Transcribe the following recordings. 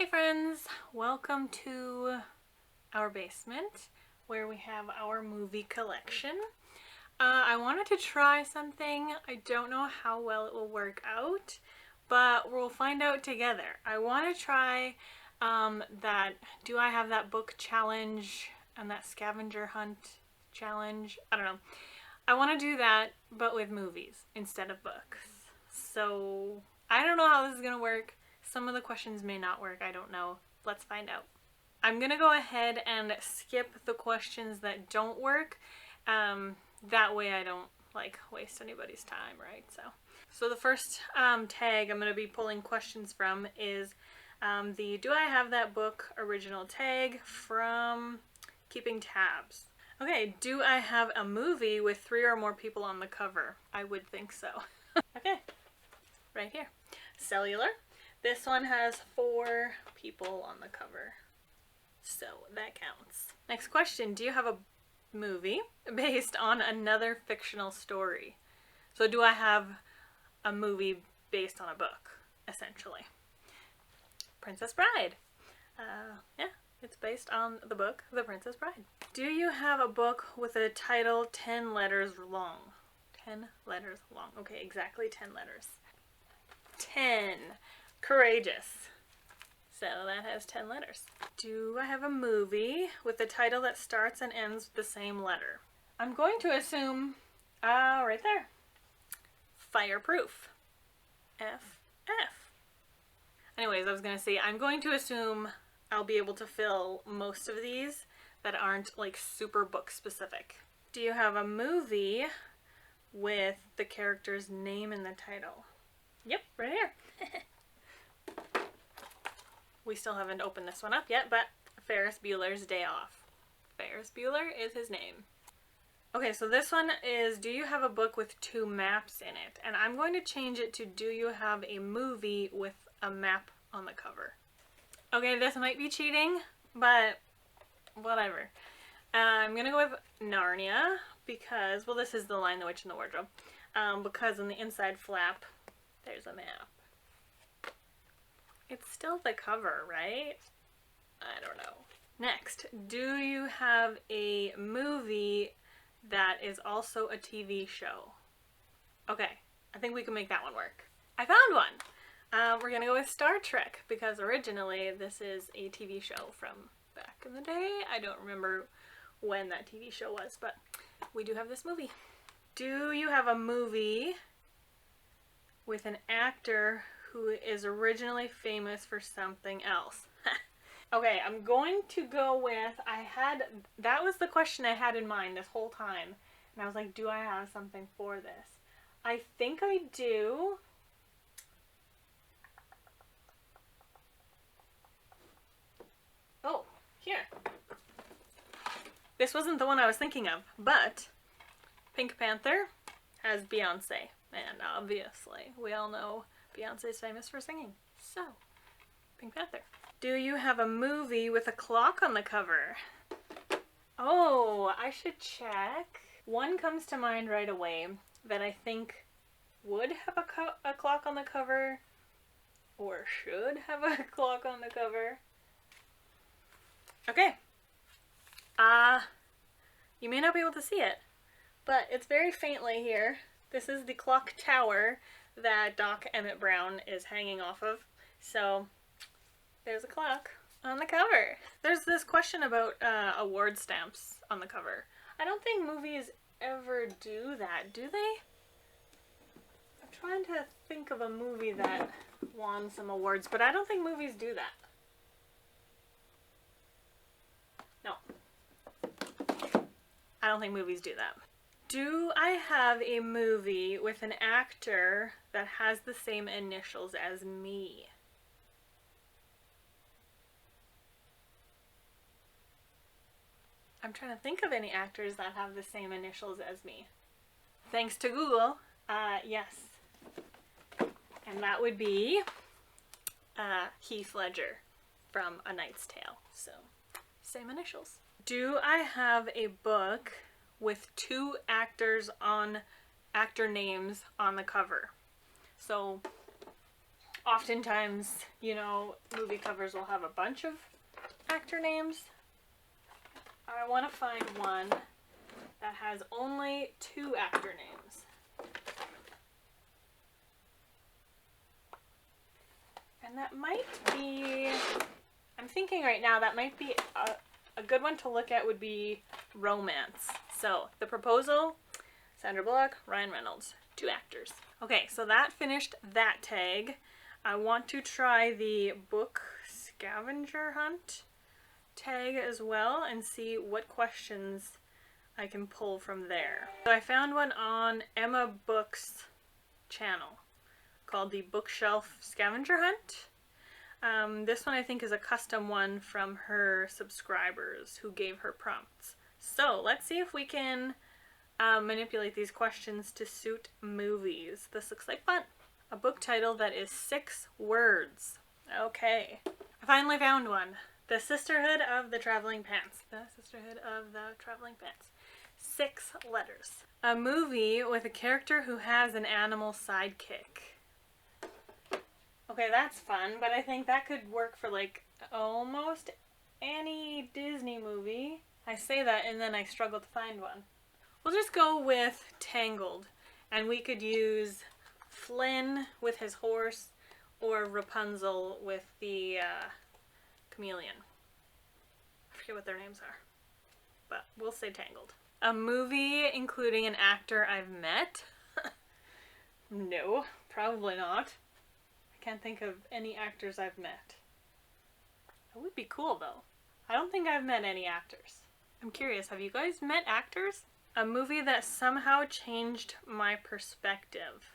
Hey friends, welcome to our basement where we have our movie collection. I wanted to try something. I don't know how well it will work out, but we'll find out together. I want to try that Do I Have That Book challenge and that scavenger hunt challenge. I don't know. I want to do that, but with movies instead of books. So I don't know how this is going to work. Some of the questions may not work. I don't know. Let's find out. I'm going to go ahead and skip the questions that don't work. That way I don't waste anybody's time, right? So the first tag I'm going to be pulling questions from is the Do I Have That Book original tag from Keeping Tabs. Okay, do I have a movie with 3 or more people on the cover? I would think so. Okay, right here. Cellular. This one has 4 people on the cover, so that counts. Next question, do you have a movie based on another fictional story? So do I have a movie based on a book, essentially? Princess Bride. Yeah, it's based on the book, The Princess Bride. Do you have a book with a title 10 letters long? 10 letters long. Okay, exactly 10 letters. 10. Courageous. So that has 10 letters. Do I have a movie with a title that starts and ends with the same letter? I'm going to assume, right there. Fireproof. FF. Anyways, I was going to say, I'm going to assume I'll be able to fill most of these that aren't super book specific. Do you have a movie with the character's name in the title? Yep, right here. We still haven't opened this one up yet, but Ferris Bueller's Day Off. Ferris Bueller is his name. Okay, so this one is, do you have a book with 2 maps in it? And I'm going to change it to, do you have a movie with a map on the cover? Okay, this might be cheating, but whatever. I'm going to go with Narnia because, well, this is The Lion, the Witch, and the Wardrobe. Because on the inside flap, there's a map. It's still the cover, right? I don't know. Next, do you have a movie that is also a TV show? Okay, I think we can make that one work. I found one! We're gonna go with Star Trek because originally this is a TV show from back in the day. I don't remember when that TV show was, but we do have this movie. Do you have a movie with an actor who is originally famous for something else? Okay, I'm going to go with, that was the question I had in mind this whole time. And I was like, do I have something for this? I think I do. Oh, here. This wasn't the one I was thinking of, but Pink Panther has Beyonce. And obviously, we all know Beyonce's famous for singing. So, Pink Panther. Do you have a movie with a clock on the cover? Oh, I should check. One comes to mind right away that I think would have a clock on the cover, or should have a clock on the cover. Okay. You may not be able to see it, but it's very faintly here. This is the clock tower that Doc Emmett Brown is hanging off of. So there's a clock on the cover. There's this question about award stamps on the cover. I don't think movies ever do that, do they? I'm trying to think of a movie that won some awards, but I don't think movies do that. No. I don't think movies do that. Do I have a movie with an actor that has the same initials as me? I'm trying to think of any actors that have the same initials as me. Thanks to Google, yes. And that would be Heath Ledger from A Knight's Tale. So, same initials. Do I have a book with 2 actor names on the cover? So Oftentimes, you know, movie covers will have a bunch of actor names. I want to find one that has only 2 actor names. And that might be, I'm thinking right now, that might be a good one to look at would be romance. So, The Proposal, Sandra Bullock, Ryan Reynolds, 2 actors. Okay, so that finished that tag. I want to try the book scavenger hunt tag as well and see what questions I can pull from there. So I found one on Emma Book's channel called the Bookshelf Scavenger Hunt. This one I think is a custom one from her subscribers who gave her prompts. So let's see if we can manipulate these questions to suit movies. This looks like fun. A book title that is 6 words. Okay. I finally found one. The Sisterhood of the Traveling Pants. The Sisterhood of the Traveling Pants. 6 letters. A movie with a character who has an animal sidekick. Okay, that's fun, but I think that could work for like almost any Disney movie. I say that and then I struggle to find one. We'll just go with Tangled, and we could use Flynn with his horse or Rapunzel with the chameleon. I forget what their names are, but we'll say Tangled. A movie including an actor I've met? No, probably not. I can't think of any actors I've met. That would be cool though. I don't think I've met any actors. I'm curious, have you guys met actors? A movie that somehow changed my perspective.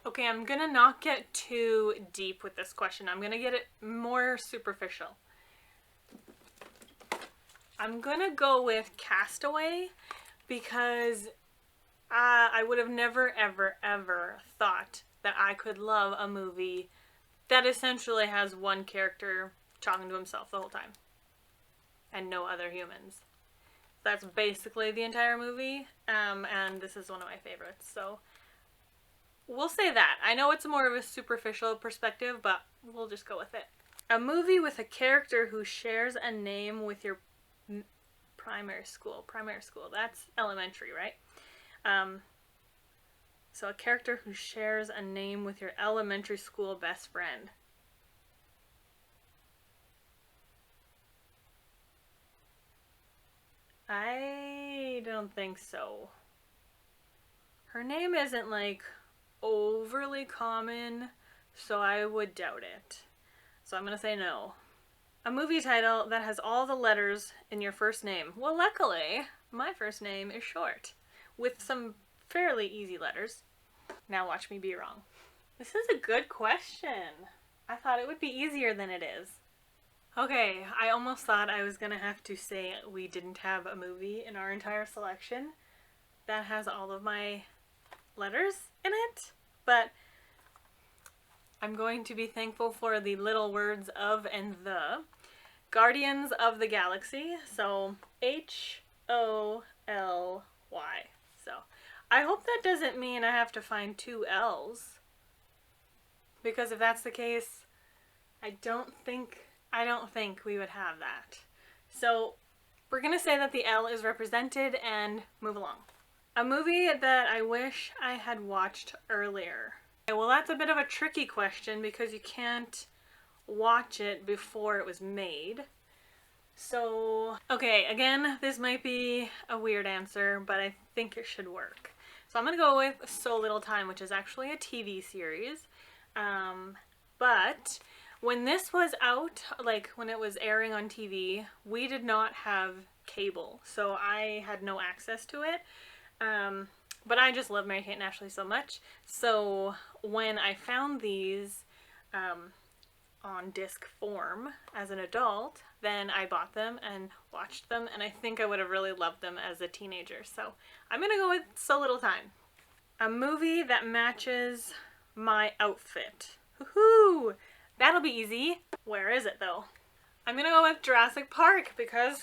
Okay, I'm gonna not get too deep with this question. I'm gonna get it more superficial. I'm gonna go with Castaway because I would have never ever ever thought that I could love a movie that essentially has one character talking to himself the whole time and no other humans. That's basically the entire movie, and this is one of my favorites, so we'll say that. I know it's more of a superficial perspective, but we'll just go with it. A movie with a character who shares a name with your primary school. Primary school, that's elementary, right? So a character who shares a name with your elementary school best friend. I don't think so. Her name isn't like overly common, so I would doubt it. So I'm gonna say no. A movie title that has all the letters in your first name. Well, luckily, my first name is short, with some fairly easy letters. Now watch me be wrong. This is a good question. I thought it would be easier than it is. Okay, I almost thought I was gonna have to say we didn't have a movie in our entire selection that has all of my letters in it, but I'm going to be thankful for the little words of and the. Guardians of the Galaxy, so H-O-L-Y. So I hope that doesn't mean I have to find 2 L's, because if that's the case, I don't think we would have that. So we're gonna say that the L is represented and move along. A movie that I wish I had watched earlier. Okay, well, that's a bit of a tricky question because you can't watch it before it was made. So, okay, again, this might be a weird answer, but I think it should work. So I'm gonna go with So Little Time, which is actually a TV series. But when this was out, like when it was airing on TV, we did not have cable, so I had no access to it. But I just love Mary-Kate and Ashley so much. So when I found these on disc form as an adult, then I bought them and watched them, and I think I would have really loved them as a teenager. So I'm gonna go with So Little Time. A movie that matches my outfit. Woohoo! That'll be easy. Where is it though? I'm gonna go with Jurassic Park because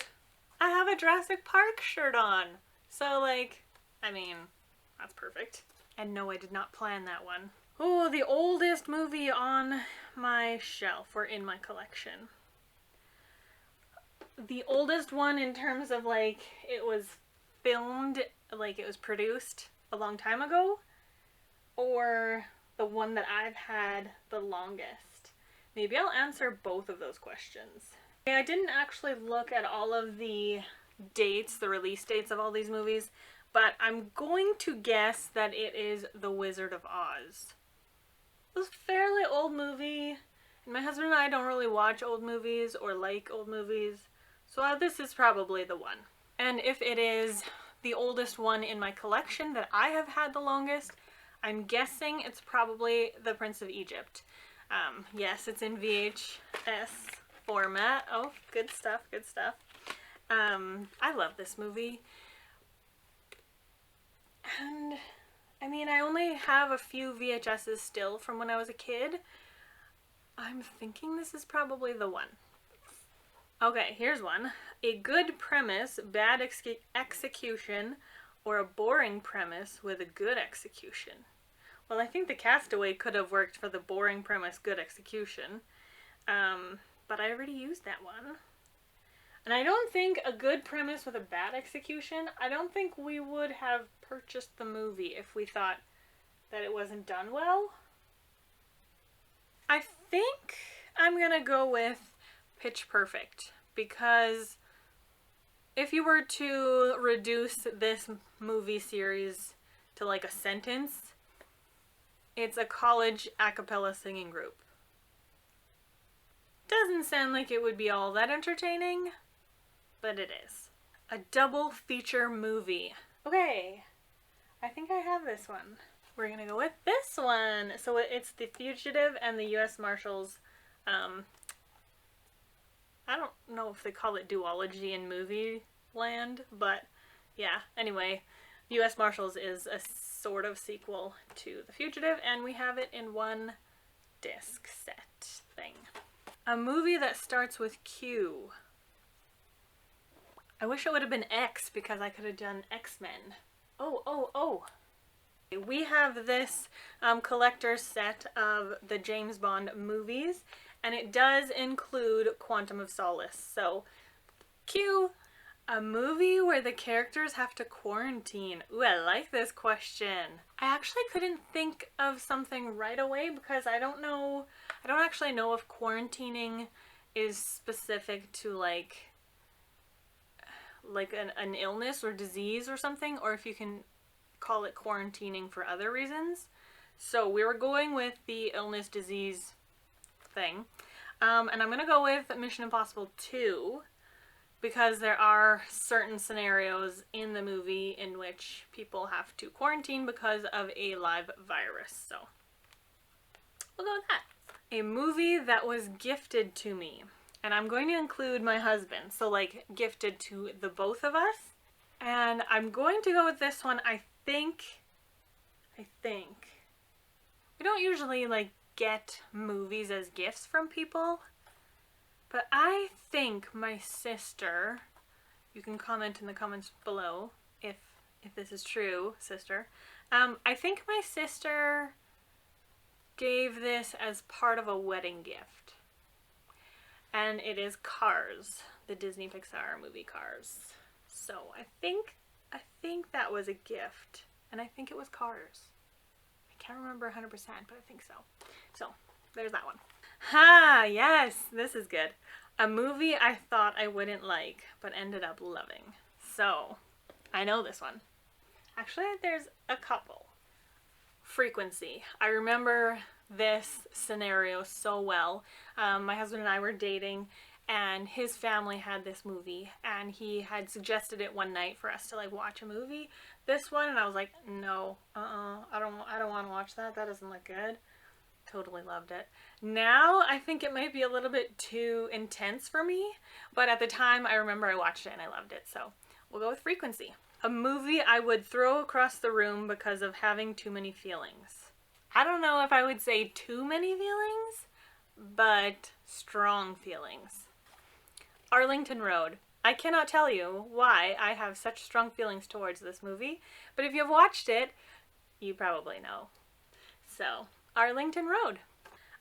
I have a Jurassic Park shirt on. So like, I mean, that's perfect. And no, I did not plan that one. Oh, the oldest movie on my shelf or in my collection. The oldest one in terms of like it was filmed, like it was produced a long time ago, or the one that I've had the longest? Maybe I'll answer both of those questions. I didn't actually look at all of the dates, the release dates of all these movies, but I'm going to guess that it is The Wizard of Oz. It was a fairly old movie, and my husband and I don't really watch old movies or like old movies, so this is probably the one. And if it is the oldest one in my collection that I have had the longest, I'm guessing it's probably The Prince of Egypt. Yes, it's in VHS format. Oh, good stuff, good stuff. I love this movie. And I mean, I only have a few VHSs still from when I was a kid. I'm thinking this is probably the one. Okay, here's one. A good premise, bad execution, or a boring premise with a good execution. Well, I think The Castaway could have worked for the boring premise, good execution. But I already used that one. And I don't think a good premise with a bad execution, I don't think we would have purchased the movie if we thought that it wasn't done well. I think I'm gonna go with Pitch Perfect, because if you were to reduce this movie series to like a sentence, it's a college a cappella singing group. Doesn't sound like it would be all that entertaining, but it is. A double feature movie. Okay, I think I have this one. We're gonna go with this one. So it's The Fugitive and the U.S. Marshals. I don't know if they call it duology in movie land, but yeah, anyway, U.S. Marshals is a sort of sequel to The Fugitive, and we have it in one disc set thing. A movie that starts with Q. I wish it would have been X, because I could have done X-Men. Oh. We have this collector's set of the James Bond movies, and it does include Quantum of Solace. So, Q, a movie where the characters have to quarantine. Ooh, I like this question. I actually couldn't think of something right away because I don't actually know if quarantining is specific to like an illness or disease or something, or if you can call it quarantining for other reasons. So we were going with the illness disease thing. And I'm going to go with Mission Impossible 2 because there are certain scenarios in the movie in which people have to quarantine because of a live virus. So we'll go with that. A movie that was gifted to me. And I'm going to include my husband. So like gifted to the both of us. And I'm going to go with this one. I think we don't usually like get movies as gifts from people, but I think my sister, you can comment in the comments below if this is true, sister. I think my sister gave this as part of a wedding gift, and it is Cars, the Disney Pixar movie Cars. So I think that was a gift, and I think it was Cars. I can't remember 100%, but I think so. So there's that one. Ha! Yes, this is good. A movie I thought I wouldn't like, but ended up loving. So I know this one. Actually, there's a couple. Frequency. I remember this scenario so well. My husband and I were dating, and his family had this movie, and he had suggested it one night for us to like watch a movie. This one, and I was like, no, I don't want to watch that. That doesn't look good. Totally loved it. Now I think it might be a little bit too intense for me, but at the time I remember I watched it and I loved it. So we'll go with Frequency. A movie I would throw across the room because of having too many feelings. I don't know if I would say too many feelings, but strong feelings. Arlington Road. I cannot tell you why I have such strong feelings towards this movie, but if you've watched it, you probably know. So, Arlington Road.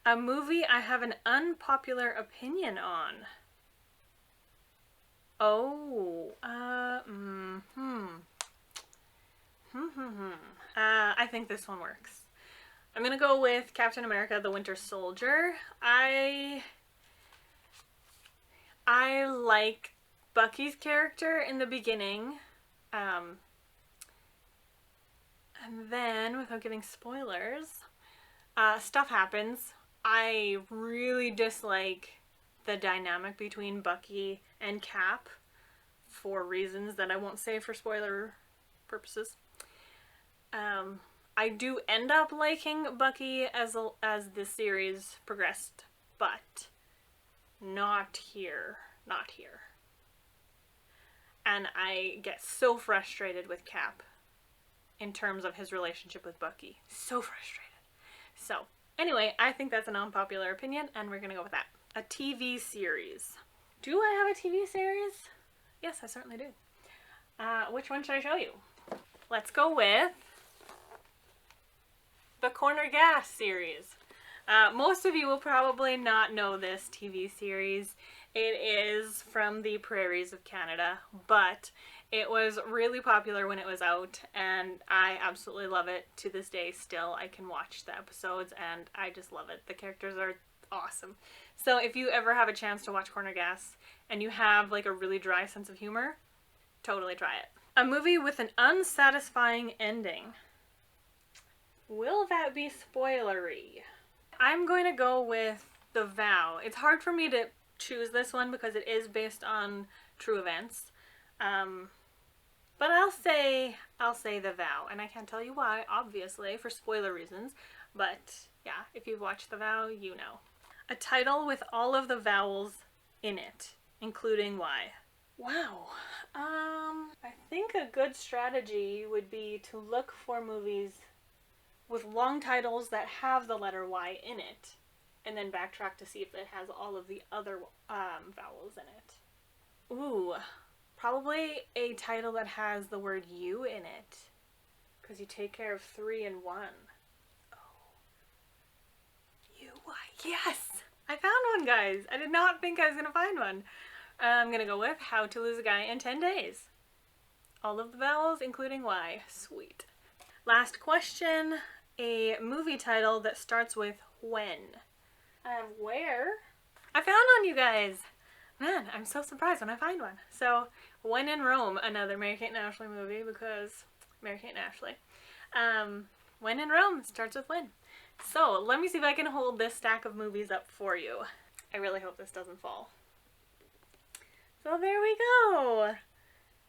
A movie I have an unpopular opinion on. Oh, I think this one works. I'm gonna go with Captain America: The Winter Soldier. I like Bucky's character in the beginning, and then, without giving spoilers, stuff happens. I really dislike the dynamic between Bucky and Cap for reasons that I won't say for spoiler purposes. I do end up liking Bucky as the series progressed, but not here. Not here. And I get so frustrated with Cap in terms of his relationship with Bucky. So frustrated. So, anyway, I think that's an unpopular opinion, and we're gonna go with that. A TV series. Do I have a TV series? Yes, I certainly do. Which one should I show you? Let's go with the Corner Gas series. Most of you will probably not know this TV series. It is from the prairies of Canada, but it was really popular when it was out, and I absolutely love it to this day. Still, I can watch the episodes, and I just love it. The characters are awesome. So if you ever have a chance to watch Corner Gas, and you have like a really dry sense of humor, totally try it. A movie with an unsatisfying ending. Will that be spoilery? I'm going to go with The Vow. It's hard for me to choose this one because it is based on true events. But I'll say The Vow, and I can't tell you why, obviously, for spoiler reasons. But yeah, if you've watched The Vow, you know. A title with all of the vowels in it, including Y. Wow. I think a good strategy would be to look for movies with long titles that have the letter Y in it, and then backtrack to see if it has all of the other vowels in it. Ooh, probably a title that has the word U in it, because you take care of 3 in 1. Oh. U-Y, yes! I found one, guys! I did not think I was gonna find one. I'm gonna go with How to Lose a Guy in 10 Days. All of the vowels, including Y. Sweet. Last question. A movie title that starts with when. I have Where. I found one, you guys! Man, I'm so surprised when I find one. So, When in Rome, another Mary-Kate and Ashley movie, because Mary-Kate and Ashley. When in Rome starts with when. So, let me see if I can hold this stack of movies up for you. I really hope this doesn't fall. So there we go!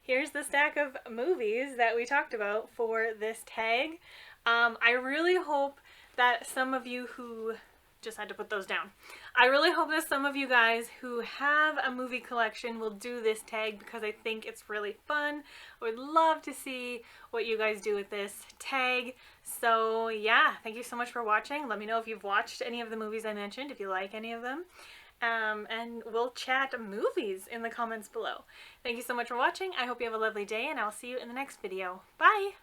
Here's the stack of movies that we talked about for this tag. I really hope that some of you who just had to put those down. I really hope that some of you guys who have a movie collection will do this tag because I think it's really fun. I would love to see what you guys do with this tag. So yeah, thank you so much for watching. Let me know if you've watched any of the movies I mentioned, if you like any of them. And we'll chat movies in the comments below. Thank you so much for watching. I hope you have a lovely day, and I'll see you in the next video. Bye!